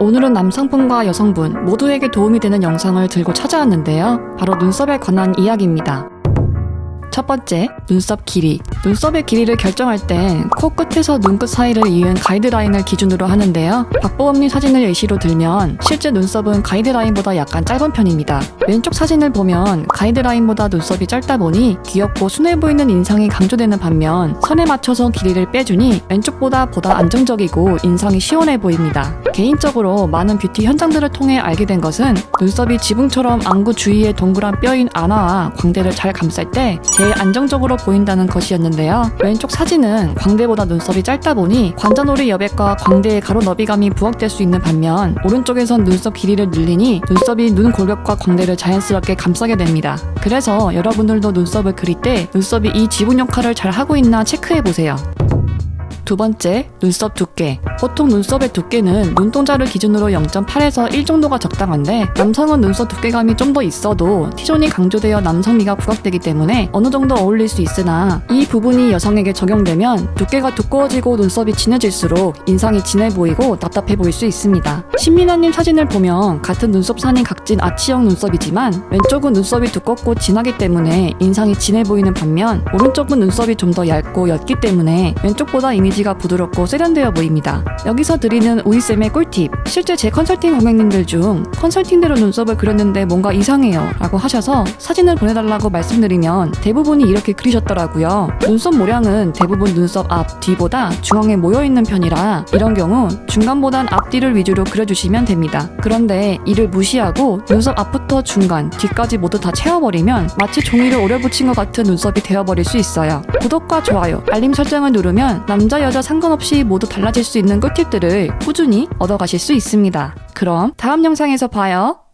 오늘은 남성분과 여성분 모두에게 도움이 되는 영상을 들고 찾아왔는데요. 바로 눈썹에 관한 이야기입니다. 첫 번째, 눈썹 길이. 눈썹의 길이를 결정할 땐 코끝에서 눈끝 사이를 이은 가이드라인을 기준으로 하는데요. 박보검님 사진을 예시로 들면 실제 눈썹은 가이드라인보다 약간 짧은 편입니다. 왼쪽 사진을 보면 가이드라인보다 눈썹이 짧다 보니 귀엽고 순해 보이는 인상이 강조되는 반면 선에 맞춰서 길이를 빼주니 왼쪽보다 보다 안정적이고 인상이 시원해 보입니다. 개인적으로 많은 뷰티 현장들을 통해 알게 된 것은 눈썹이 지붕처럼 안구 주위에 동그란 뼈인 안화와 광대를 잘 감쌀 때 제일 안정적으로 보인다는 것이었는데요. 왼쪽 사진은 광대보다 눈썹이 짧다 보니 관자놀이 여백과 광대의 가로 너비감이 부각될 수 있는 반면 오른쪽에선 눈썹 길이를 늘리니 눈썹이 눈 골격과 광대를 자연스럽게 감싸게 됩니다. 그래서 여러분들도 눈썹을 그릴 때 눈썹이 이 지붕 역할을 잘 하고 있나 체크해보세요. 두 번째, 눈썹 두께. 보통 눈썹의 두께는 눈동자를 기준으로 0.8에서 1 정도가 적당한데 남성은 눈썹 두께감이 좀 더 있어도 T존이 강조되어 남성미가 부각되기 때문에 어느 정도 어울릴 수 있으나 이 부분이 여성에게 적용되면 두께가 두꺼워지고 눈썹이 진해질수록 인상이 진해 보이고 답답해 보일 수 있습니다. 신민아님 사진을 보면 같은 눈썹선이 각진 아치형 눈썹이지만 왼쪽은 눈썹이 두껍고 진하기 때문에 인상이 진해 보이는 반면 오른쪽은 눈썹이 좀 더 얇고 옅기 때문에 왼쪽보다 이미지가 부드럽고 세련되어 보입니다. 여기서 드리는 우이쌤의 꿀팁. 실제 제 컨설팅 고객님들 중 컨설팅대로 눈썹을 그렸는데 뭔가 이상해요 라고 하셔서 사진을 보내달라고 말씀드리면 대부분이 이렇게 그리셨더라고요. 눈썹 모량은 대부분 눈썹 앞, 뒤보다 중앙에 모여있는 편이라 이런 경우 중간보단 앞뒤를 위주로 그려주시면 됩니다. 그런데 이를 무시하고 눈썹 앞부터 중간, 뒤까지 모두 다 채워버리면 마치 종이를 오려 붙인 것 같은 눈썹이 되어버릴 수 있어요. 구독과 좋아요, 알림 설정을 누르면 남자 여자 상관없이 모두 달라질 수 있는 꿀팁들을 꾸준히 얻어가실 수 있습니다. 그럼 다음 영상에서 봐요.